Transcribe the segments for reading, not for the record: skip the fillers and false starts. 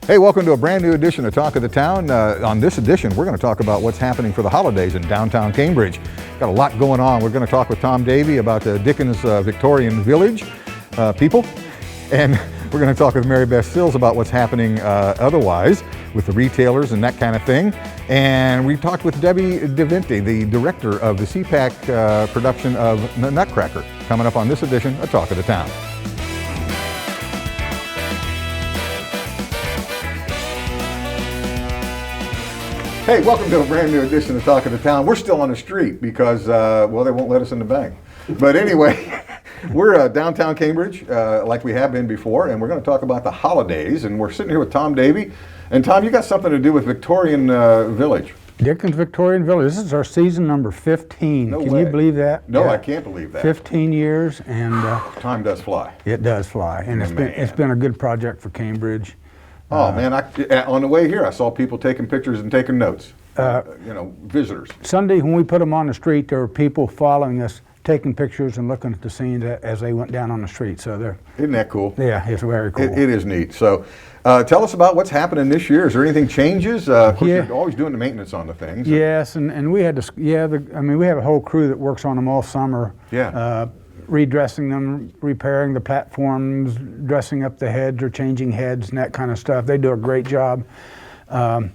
Hey, welcome to a brand new edition of Talk of the Town. On this edition, we're going to talk about what's happening for the holidays in downtown Cambridge. Got a lot going on. We're going to talk with Tom Davey about the Dickens Victorian Village people. And we're going to talk with Beth Sills about what's happening otherwise with the retailers and that kind of thing. And we talked with Debi DiVenti, the director of the CPAC production of Nutcracker, coming up on this edition of Talk of the Town. Hey, welcome to a brand new edition of Talk of the Town. We're still on the street because, well, they won't let us in the bank. But anyway, we're downtown Cambridge, like we have been before, and we're going to talk about the holidays. And we're sitting here with Tom Davey. And Tom, you got something to do with Victorian Village. Dickens Victorian Village. This is our season number 15. No Can way. you believe that? No, Yeah. I can't believe that. 15 years, and Time does fly. it does fly. And it's been a good project for Cambridge. Oh man, on the way here, I saw people taking pictures and taking notes. Visitors. Sunday, when we put them on the street, there were people following us, taking pictures and looking at the scenes as they went down on the street. So Isn't that cool? yeah, it's very cool. It is neat. So tell us about what's happening this year. Is there anything changes? Of course, you're always doing the maintenance on the things. Yes, and we had to, we have a whole crew that works on them all summer. Yeah. Redressing them, repairing the platforms, dressing up the heads or changing heads and that kind of stuff. They do a great job. But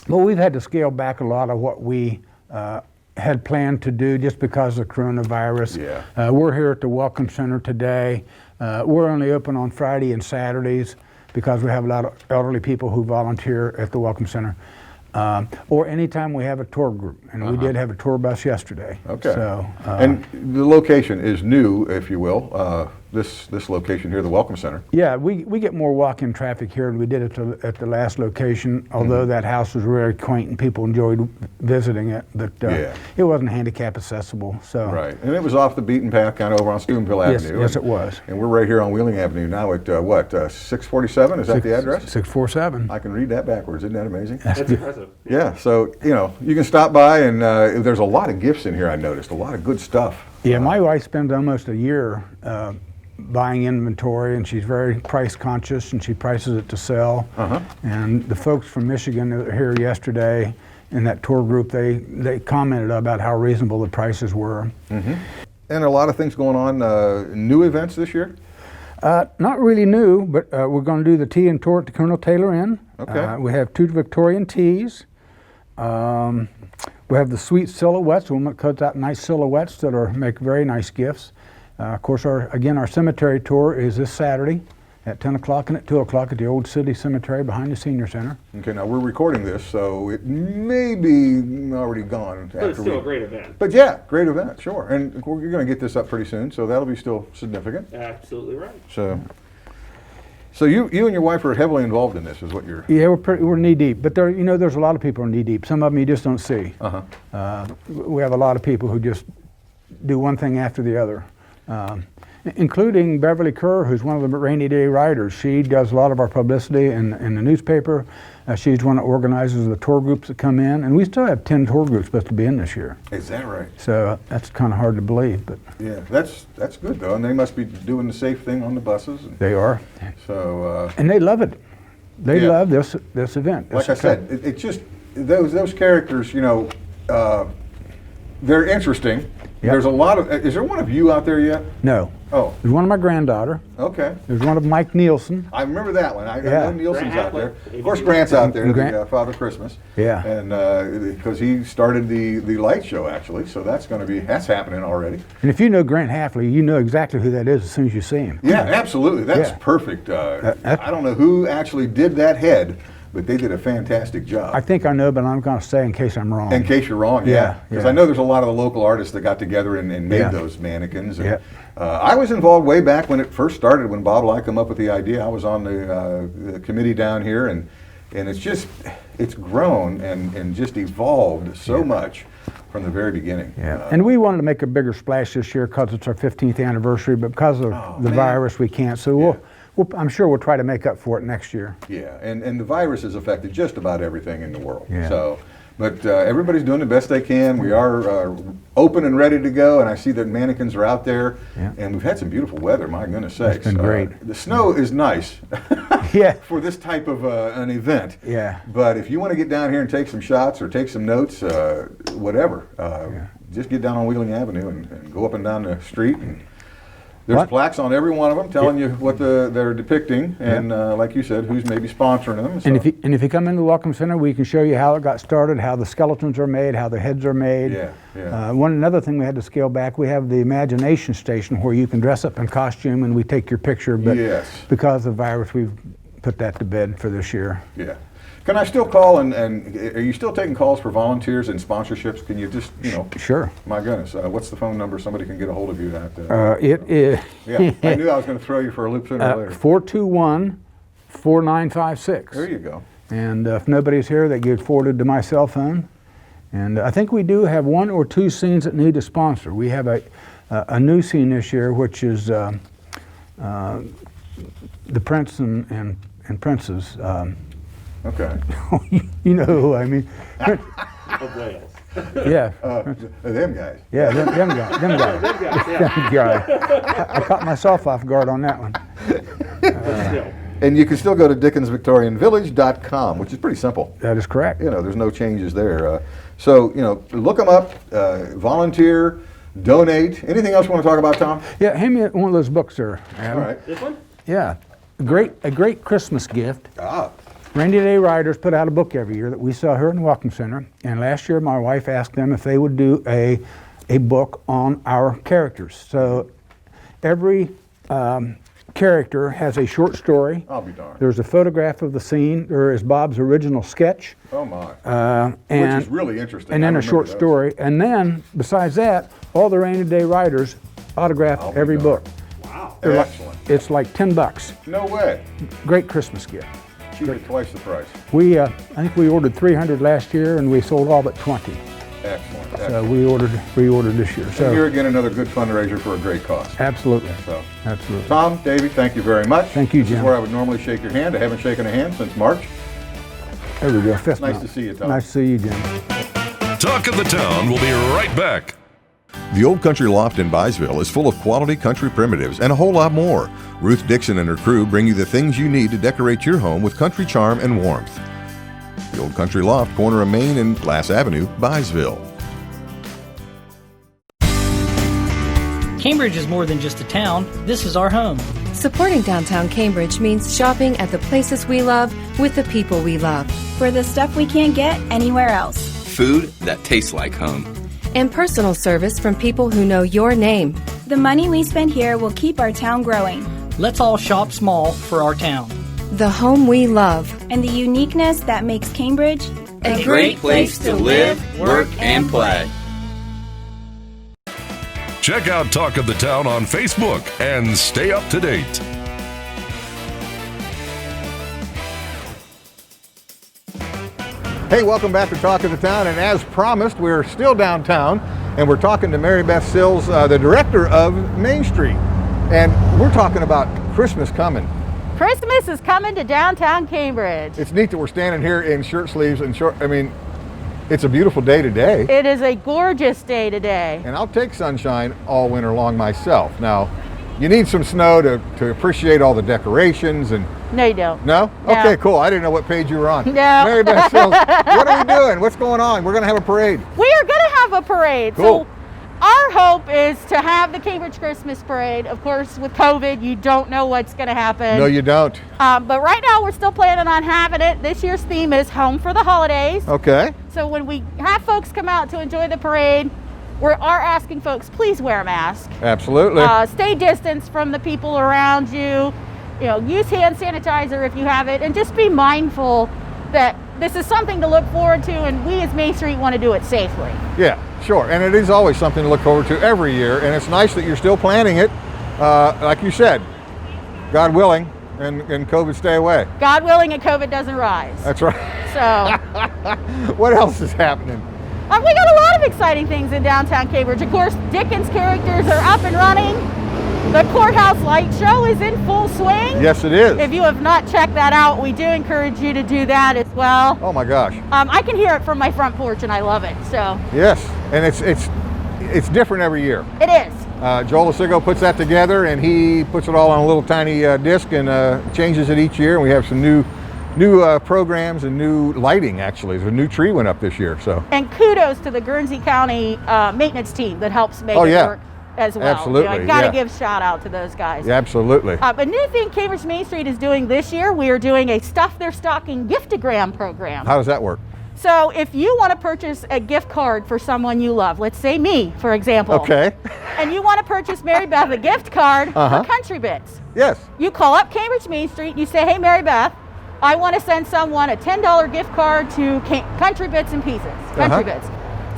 we've had to scale back a lot of what we had planned to do just because of coronavirus. Yeah. We're here at the Welcome Center today. We're only open on Friday and Saturdays because we have a lot of elderly people who volunteer at the Welcome Center. Or anytime we have a tour group, and we did have a tour bus yesterday. Okay. So, and the location is new, if you will. This location here, the Welcome Center. Yeah, we get more walk-in traffic here than we did at the last location, although that house was very quaint and people enjoyed visiting it, but it wasn't handicap accessible. So. Right, and it was off the beaten path, kind of over on Steubenville Avenue. Yes, it was. And we're right here on Wheeling Avenue now at 647, is that the address? 647. I can read that backwards, isn't that amazing? That's impressive. Yeah, so, you can stop by and there's a lot of gifts in here, I noticed, a lot of good stuff. Yeah, my wife spends almost a year buying inventory, and she's very price conscious, and she prices it to sell. And the folks from Michigan that were here yesterday in that tour group, they commented about how reasonable the prices were. And a lot of things going on, new events this year? Not really new, but we're going to do the tea and tour at the Colonel Taylor Inn. Okay. We have 2 Victorian teas. We have the sweet silhouettes. We'll cut out nice silhouettes that make very nice gifts. Of course, our cemetery tour is this Saturday at 10 o'clock and at 2 o'clock at the Old City Cemetery behind the Senior Center. Okay, now we're recording this, so it may be already gone. But it's still a great event. But yeah, great event, sure. And you're going to get this up pretty soon, so that'll be still significant. Absolutely right. So you and your wife are heavily involved in this, is what you're... Yeah, we're knee deep, but there's a lot of people who are knee deep. Some of them you just don't see. We have a lot of people who just do one thing after the other. Including Beverly Kerr, who's one of the rainy day writers. She does a lot of our publicity in the newspaper. She's one that organizes the tour groups that come in, and we still have 10 tour groups supposed to be in this year. Is that right? So that's kind of hard to believe, but yeah, that's good though, and they must be doing the safe thing on the buses. They are. So and they love it. They love this event. Like I said, it just those characters, they're interesting. Yep. There's a lot of. Is there one of you out there yet? No. Oh. There's one of my granddaughter. Okay. There's one of Mike Nielsen. I remember that one. I know Nielsen's Grant out there. Hatlett. Of course, Grant's out there, the Father Christmas. Yeah. And because he started the light show actually, so that's happening already. And if you know Grant Hatlett, you know exactly who that is as soon as you see him. Yeah, absolutely. That's perfect. I don't know who actually did that head, but they did a fantastic job. I think I know, but I'm going to say in case I'm wrong. In case you're wrong, yeah. Because Yeah. I know there's a lot of the local artists that got together and made those mannequins. And, Yeah. I was involved way back when it first started, when Bob and I come up with the idea. I was on the committee down here, and it's grown and just evolved so much from the very beginning. Yeah, and we wanted to make a bigger splash this year because it's our 15th anniversary, but because of the virus, we can't. So I'm sure we'll try to make up for it next year. Yeah, and the virus has affected just about everything in the world. Yeah. So, but everybody's doing the best they can. We are open and ready to go, and I see that mannequins are out there, and we've had some beautiful weather, my goodness sakes. It's been great. The snow is nice. Yeah. for this type of an event. Yeah. But if you want to get down here and take some shots or take some notes, whatever, just get down on Wheeling Avenue and go up and down the street. And there's plaques on every one of them telling you what they're depicting, and like you said, who's maybe sponsoring them. So. And if you come into the Welcome Center, we can show you how it got started, how the skeletons are made, how the heads are made. Another thing we had to scale back, we have the Imagination Station where you can dress up in costume and we take your picture, but because of the virus, we've put that to bed for this year. Yeah. Can I still call and are you still taking calls for volunteers and sponsorships? Can you just, Sure. My goodness, what's the phone number somebody can get a hold of you at? It is. Yeah, I knew I was going to throw you for a loop sooner or later. 421-4956. There you go. And if nobody's here, they get forwarded to my cell phone. And I think we do have 1 or 2 scenes that need a sponsor. We have a new scene this year, which is the Prince and Princess. Okay. You know who I mean. Of Wales. Yeah. Them guys. Yeah, them guys. Them guys. I caught myself off guard on that one. And you can still go to DickensVictorianVillage.com, which is pretty simple. That is correct. There's no changes there. So, look them up, volunteer, donate. Anything else you want to talk about, Tom? Yeah, hand me one of those books there, Adam. All right. This one? Yeah. A great Christmas gift. Ah. Rainy Day Riders put out a book every year that we sell here in the Welcome Center. And last year, my wife asked them if they would do a book on our characters. So every character has a short story. I'll be darned. There's a photograph of the scene. There is Bob's original sketch. Oh, my. And, which is really interesting. And then a short story. And then, besides that, all the Rainy Day Riders autograph every book. Wow. Excellent. It's like $10. No way. Great Christmas gift. Cheap at twice the price. I think we ordered 300 last year, and we sold all but 20. Excellent. So we ordered this year. So here again, another good fundraiser for a great cause. Absolutely. So, absolutely. Tom, Davey, thank you very much. Thank you, Jim. This is where I would normally shake your hand. I haven't shaken a hand since March. There we go. Fist Nice bump. to see you, Tom. Nice to see you, Jim. Talk of the Town will be right back. The Old Country Loft in Byesville is full of quality country primitives and a whole lot more. Ruth Dixon and her crew bring you the things you need to decorate your home with country charm and warmth. The Old Country Loft, corner of Main and Glass Avenue, Byesville. Cambridge is more than just a town. This is our home. Supporting downtown Cambridge means shopping at the places we love with the people we love. For the stuff we can't get anywhere else. Food that tastes like home. And personal service from people who know your name. The money we spend here will keep our town growing. Let's all shop small for our town. The home we love. And the uniqueness that makes Cambridge a great place to live, work, and play. Check out Talk of the Town on Facebook and stay up to date. Hey, welcome back to Talk of the Town, and as promised, we're still downtown, and we're talking to Mary Beth Sills, the director of Main Street, and we're talking about Christmas coming. Christmas is coming to downtown Cambridge. It's neat that we're standing here in shirt sleeves and short. I mean, it's a beautiful day today. It is a gorgeous day today. And I'll take sunshine all winter long myself. Now, you need some snow to appreciate all the decorations and. No, you don't. No? No. Okay, cool. I didn't know what page you were on. No. Mary Beth Sills, what are we doing? What's going on? We're going to have a parade. We are going to have a parade. Cool. So our hope is to have the Cambridge Christmas Parade. Of course, with COVID, you don't know what's going to happen. No, you don't. But right now, we're still planning on having it. This year's theme is Home for the Holidays. Okay. So when we have folks come out to enjoy the parade, we are asking folks, please wear a mask. Absolutely. Stay distanced from the people around you. Use hand sanitizer if you have it, and just be mindful that this is something to look forward to, and we as Main Street want to do it safely. Yeah, sure. And it is always something to look forward to every year, and it's nice that you're still planning it. Like you said, God willing, and COVID stay away. God willing, and COVID doesn't rise. That's right. So. What else is happening? We got a lot of exciting things in downtown Cambridge. Of course, Dickens characters are up and running. The Courthouse Light Show is in full swing. Yes, it is. If you have not checked that out, we do encourage you to do that as well. Oh my gosh. I can hear it from my front porch, and I love it. So. Yes, and it's it's different every year. It is. Joel Lasigo puts that together, and he puts it all on a little tiny disc and changes it each year. And we have some new programs and new lighting. Actually, there's a new tree went up this year. So. And kudos to the Guernsey County maintenance team that helps make it work as well. Absolutely. You gotta give shout out to those guys. Yeah, absolutely. A new thing Cambridge Main Street is doing this year, we are doing a Stuff Their Stocking giftogram program. How does that work? So if you want to purchase a gift card for someone you love, let's say me, for example. Okay. And you want to purchase Mary Beth a gift card for Country Bits. Yes. You call up Cambridge Main Street, you say, hey Mary Beth, I want to send someone a $10 gift card to Country Bits and Pieces. Country Bits.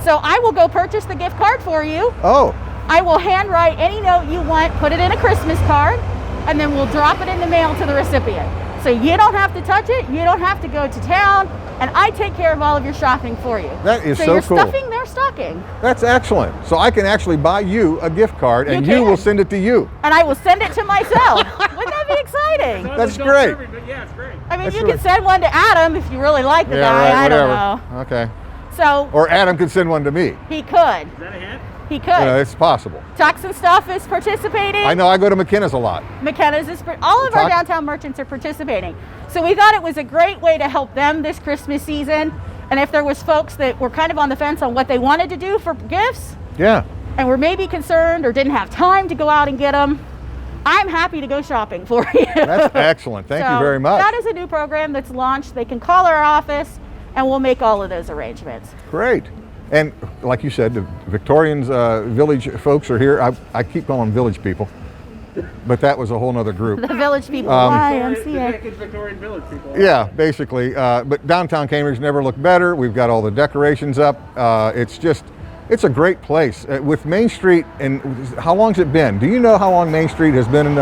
So I will go purchase the gift card for you. Oh. I will handwrite any note you want, put it in a Christmas card, and then we'll drop it in the mail to the recipient. So you don't have to touch it, you don't have to go to town, and I take care of all of your shopping for you. That is so you're cool. stuffing their stocking. That's excellent. So I can actually buy you a gift card, and you will send it to you. And I will send it to myself. Wouldn't that be exciting? That's great. Yeah, it's great. I mean, you can send one to Adam if you really like the guy. Right, I whatever. don't know. Okay. So. Or Adam could send one to me. He could. Is that a hint? He could. It's possible. Tux and Stuff is participating. I know. I go to McKenna's a lot. McKenna's is. All of our downtown merchants are participating. So we thought it was a great way to help them this Christmas season. And if there was folks that were kind of on the fence on what they wanted to do for gifts, and were maybe concerned or didn't have time to go out and get them, I'm happy to go shopping for you. That's excellent. Thank you very much. That is a new program that's launched. They can call our office, and we'll make all of those arrangements. Great. And like you said, the Victorian Village folks are here. I keep calling them village people, but that was a whole other group. The village people, The YMCA. Dickens Victorian Village people. Yeah, basically. But downtown Cambridge never looked better. We've got all the decorations up. It's a great place. With Main Street, and how long's it been? Do you know how long Main Street has been in?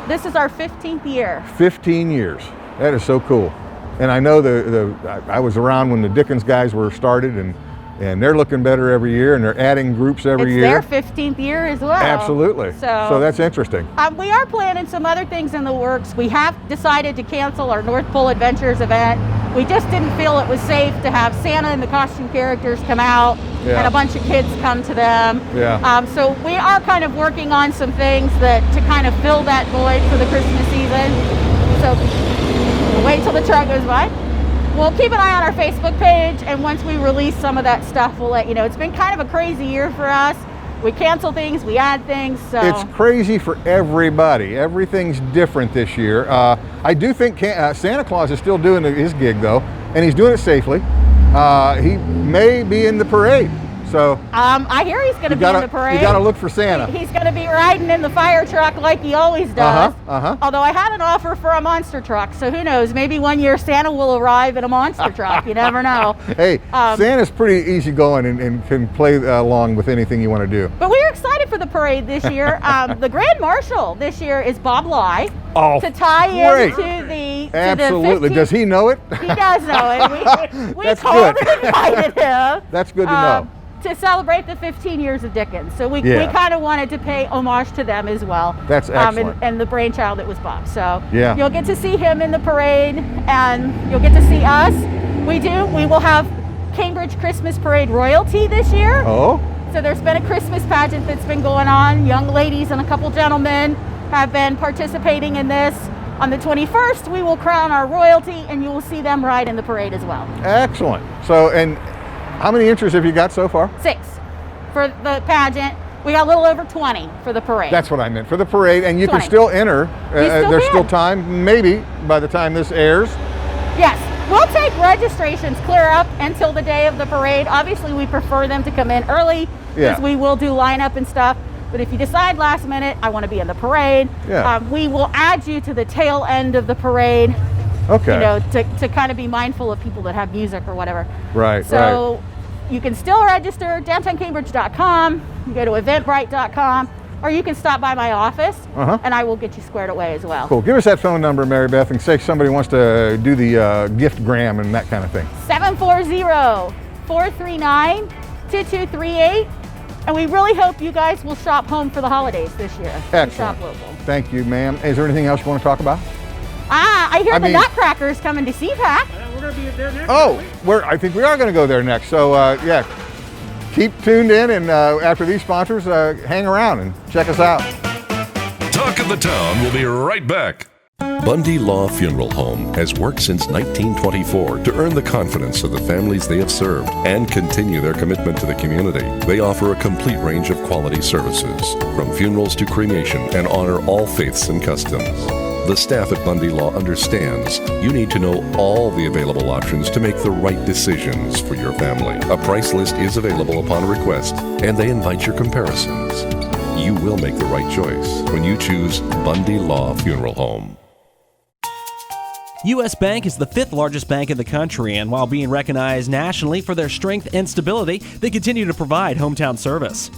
This is our 15th year. 15 years. That is so cool. And I know I was around when the Dickens guys were started, and they're looking better every year, and they're adding groups every year. It's their 15th year as well. Absolutely. So that's interesting. We are planning some other things in the works. We have decided to cancel our North Pole Adventures event. We just didn't feel it was safe to have Santa and the costume characters come out and a bunch of kids come to them. So we are kind of working on some things to kind of fill that void for the Christmas season. So we'll wait till the truck goes by. We'll keep an eye on our Facebook page, and once we release some of that stuff, we'll let you know. It's been kind of a crazy year for us. We cancel things, we add things. So it's crazy for everybody. Everything's different this year. I do think Santa Claus is still doing his gig, though, and he's doing it safely. He may be in the parade. So I hear he's going to be in the parade. You got to look for Santa. He's going to be riding in the fire truck like he always does. Although I had an offer for a monster truck, so who knows? Maybe one year Santa will arrive in a monster truck. You never know. Hey, Santa's pretty easygoing and can play along with anything you want to do. But we're excited for the parade this year. The Grand Marshal this year is Bob Lai. To tie into the Absolutely. Does he know it? He does know it. We That's called good. and invited him. That's good to know. To celebrate the 15 years of Dickens. So we kind of wanted to pay homage to them as well. That's excellent. And the brainchild that was Bob. So yeah. You'll get to see him in the parade, and you'll get to see us. We will have Cambridge Christmas Parade royalty this year. Oh. So there's been a Christmas pageant that's been going on. Young ladies and a couple gentlemen have been participating in this. On the 21st, we will crown our royalty, and you will see them ride in the parade as well. Excellent. So, and how many entries have you got so far? 6 for the pageant. We got a little over 20 for the parade. That's what I meant, for the parade, and you 20. can still enter. There's can. still time, maybe, by the time this airs. Yes, we'll take registrations clear up until the day of the parade. Obviously, we prefer them to come in early, because we will do lineup and stuff. But if you decide last minute, I want to be in the parade, we will add you to the tail end of the parade. Okay. You know, to kind of be mindful of people that have music or whatever. Right, So you can still register, downtowncambridge.com, you go to eventbrite.com, or you can stop by my office, and I will get you squared away as well. Cool. Give us that phone number, Mary Beth, in case somebody wants to do the gift gram and that kind of thing. 740-439-2238. And we really hope you guys will shop home for the holidays this year. Excellent. Shop local. Thank you, ma'am. Is there anything else you want to talk about? I hear the Nutcracker is coming to CPAC. We're going to be there next. I think we are going to go there next. So, keep tuned in, and after these sponsors, hang around and check us out. Talk of the Town will be right back. Bundy Law Funeral Home has worked since 1924 to earn the confidence of the families they have served and continue their commitment to the community. They offer a complete range of quality services, from funerals to cremation, and honor all faiths and customs. The staff at Bundy Law understands you need to know all the available options to make the right decisions for your family. A price list is available upon request, and they invite your comparisons. You will make the right choice when you choose Bundy Law Funeral Home. U.S. Bank is the 5th largest bank in the country, and while being recognized nationally for their strength and stability, they continue to provide hometown service.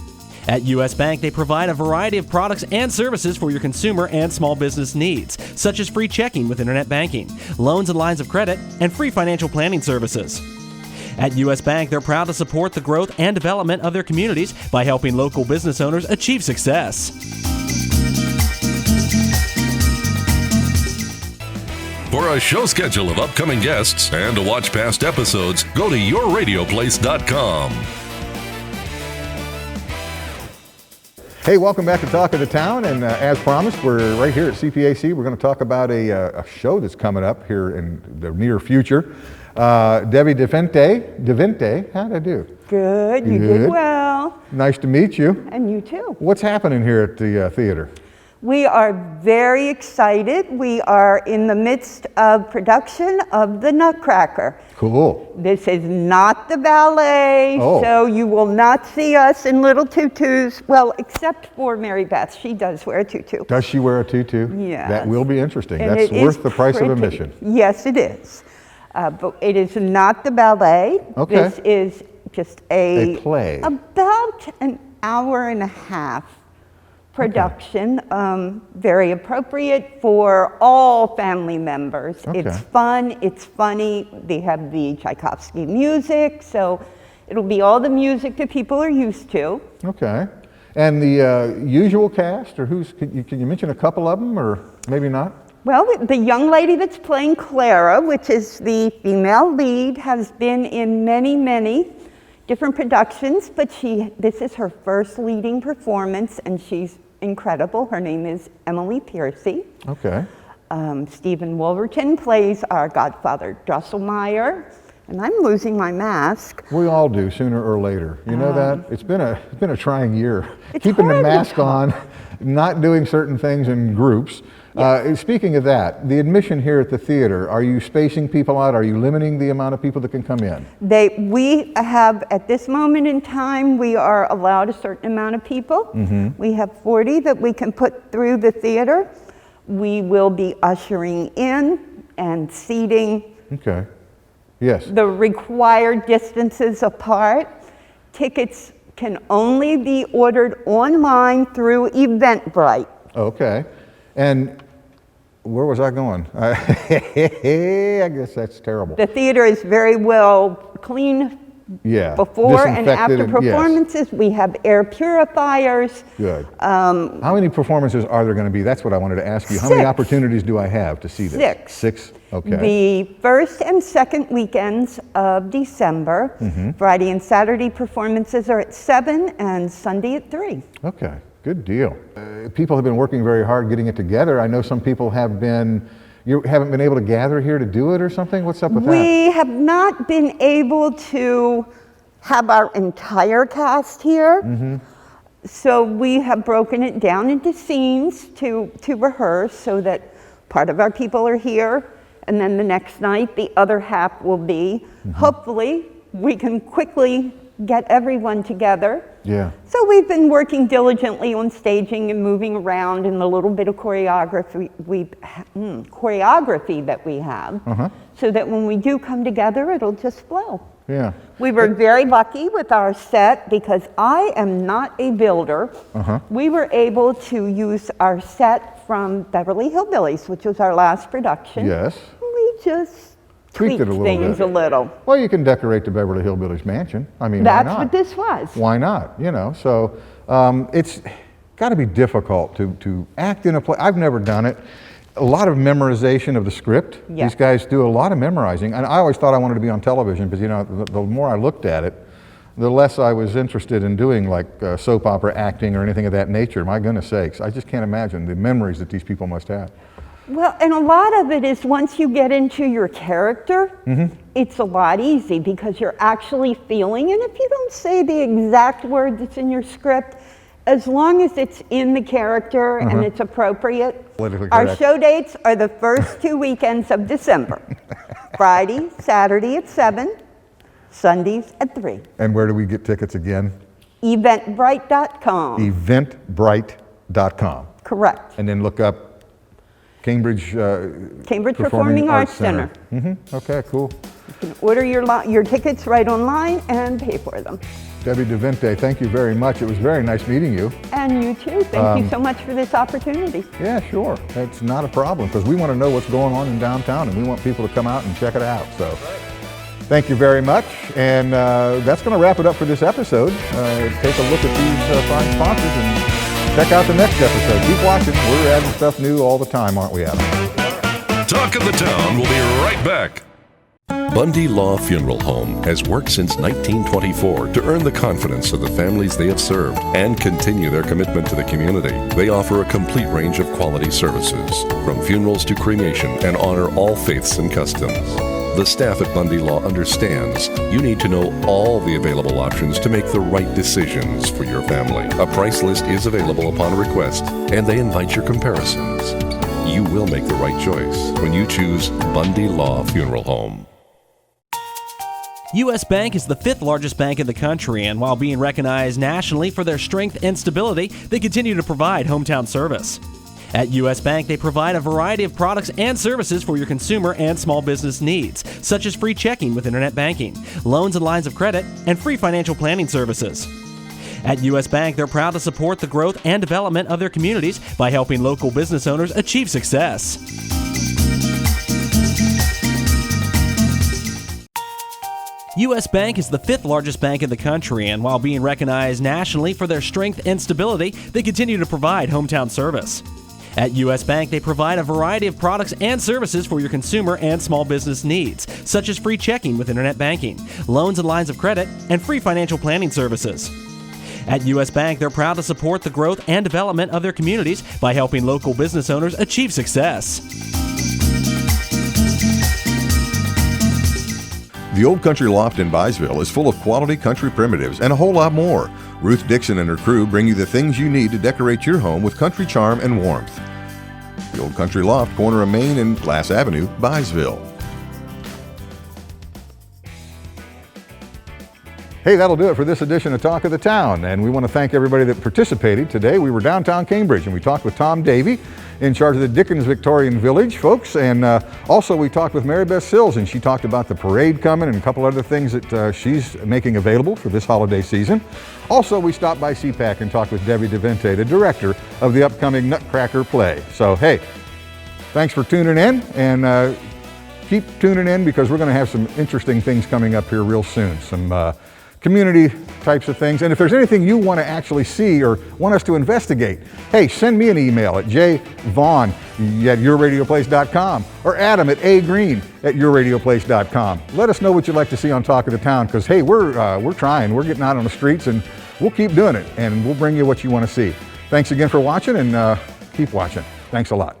At U.S. Bank, they provide a variety of products and services for your consumer and small business needs, such as free checking with internet banking, loans and lines of credit, and free financial planning services. At U.S. Bank, they're proud to support the growth and development of their communities by helping local business owners achieve success. For a show schedule of upcoming guests and to watch past episodes, go to yourradioplace.com. Hey, welcome back to Talk of the Town, and as promised, we're right here at CPAC. We're going to talk about a show that's coming up here in the near future. Debi DiVenti, how'd I do? Good, you did well. Nice to meet you. And you too. What's happening here at the theater? We are very excited. We are in the midst of production of the Nutcracker. Cool. This is not the ballet, so you will not see us in little tutus. Well, except for Mary Beth. She does wear a tutu. Does she wear a tutu? Yes. That will be interesting. And that's worth the price of admission. Yes, it is. But it is not the ballet. Okay. This is just a play. About an hour and a half production, very appropriate for all family members. Okay. It's fun, it's funny. They have the Tchaikovsky music, so it'll be all the music that people are used to. Okay. And the usual cast, or can you mention a couple of them, or maybe not? Well, the young lady that's playing Clara, which is the female lead, has been in many, many different productions, but this is her first leading performance, and she's incredible. Her name is Emily Piercy. Okay. Stephen Wolverton plays our godfather Drosselmeyer, and I'm losing my mask. We all do, sooner or later. You know that? It's been a trying year. It's Keeping the horribly mask tough. on, not doing certain things in groups. Yes. Speaking of that, the admission here at the theater, are you spacing people out? Are you limiting the amount of people that can come in? We have, at this moment in time, we are allowed a certain amount of people. Mm-hmm. We have 40 that we can put through the theater. We will be ushering in and seating. Okay. Yes. The required distances apart. Tickets can only be ordered online through Eventbrite. Okay. And where was I going? I guess that's terrible. The theater is very well clean before and after Disinfected, performances. Yes. We have air purifiers. Good. How many performances are there going to be? That's what I wanted to ask you. How many opportunities do I have to see this? 6. 6? Okay. The first and second weekends of December. Mm-hmm. Friday and Saturday performances are at 7 and Sunday at 3. Okay. Good deal. People have been working very hard getting it together. I know some people have you haven't been able to gather here to do it or something? What's up with that? We have not been able to have our entire cast here. Mm-hmm. So we have broken it down into scenes to rehearse so that part of our people are here, and then the next night the other half will be. Mm-hmm. Hopefully we can quickly get everyone together. Yeah. So we've been working diligently on staging and moving around in the little bit of choreography that we have, so that when we do come together, it'll just flow. Yeah. We were very lucky with our set because I am not a builder. We were able to use our set from Beverly Hillbillies, which was our last production. Yes. We just tweaked it a little things bit. a little. Well, you can decorate the Beverly Hillbillies mansion. I mean, That's why not? what this was. Why not? You know, so it's got to be difficult to act in a play. I've never done it. A lot of memorization of the script. Yes. These guys do a lot of memorizing, and I always thought I wanted to be on television because, you know, the more I looked at it, the less I was interested in doing like soap opera acting or anything of that nature. My goodness sakes, I just can't imagine the memories that these people must have. Well, and a lot of it is once you get into your character, it's a lot easy because you're actually feeling, and if you don't say the exact word that's in your script, as long as it's in the character and it's appropriate. Our show dates are the first 2 weekends of December. Friday, Saturday at 7, Sundays at 3. And where do we get tickets again? Eventbrite.com. Eventbrite.com. Correct. And then look up Cambridge Performing Arts Center. Okay, cool. You can order your tickets right online and pay for them. Debi DiVenti, thank you very much. It was very nice meeting you. And you too. Thank you so much for this opportunity. Yeah, sure. That's not a problem because we want to know what's going on in downtown and we want people to come out and check it out. So thank you very much. And that's going to wrap it up for this episode. Take a look at these fine sponsors and check out the next episode. Keep watching. We're adding stuff new all the time, aren't we, Adam? Talk of the Town will be right back. Bundy Law Funeral Home has worked since 1924 to earn the confidence of the families they have served and continue their commitment to the community. They offer a complete range of quality services, from funerals to cremation, and honor all faiths and customs. The staff at Bundy Law understands you need to know all the available options to make the right decisions for your family. A price list is available upon request, and they invite your comparisons. You will make the right choice when you choose Bundy Law Funeral Home. U.S. Bank is the 5th largest bank in the country, and while being recognized nationally for their strength and stability, they continue to provide hometown service. At U.S. Bank, they provide a variety of products and services for your consumer and small business needs, such as free checking with internet banking, loans and lines of credit, and free financial planning services. At U.S. Bank, they're proud to support the growth and development of their communities by helping local business owners achieve success. U.S. Bank is the 5th largest bank in the country, and while being recognized nationally for their strength and stability, they continue to provide hometown service. At U.S. Bank, they provide a variety of products and services for your consumer and small business needs, such as free checking with internet banking, loans and lines of credit, and free financial planning services. At U.S. Bank, they're proud to support the growth and development of their communities by helping local business owners achieve success. The Old Country Loft in Byesville is full of quality country primitives and a whole lot more. Ruth Dixon and her crew bring you the things you need to decorate your home with country charm and warmth. The Old Country Loft, corner of Main and Glass Avenue, Byesville. Hey, that'll do it for this edition of Talk of the Town, and we want to thank everybody that participated today. We were downtown Cambridge, and we talked with Tom Davey, in charge of the Dickens Victorian Village, folks, and also we talked with Beth Sills, and she talked about the parade coming and a couple other things that she's making available for this holiday season. Also, we stopped by CPAC and talked with Debi DiVenti, the director of the upcoming Nutcracker play. So, hey, thanks for tuning in, and keep tuning in because we're going to have some interesting things coming up here real soon. Some community types of things. And if there's anything you want to actually see or want us to investigate, hey, send me an email at jvaughn@yourradioplace.com or adam@agreen@yourradioplace.com. Let us know what you'd like to see on Talk of the Town because, hey, we're trying. We're getting out on the streets and we'll keep doing it and we'll bring you what you want to see. Thanks again for watching and keep watching. Thanks a lot.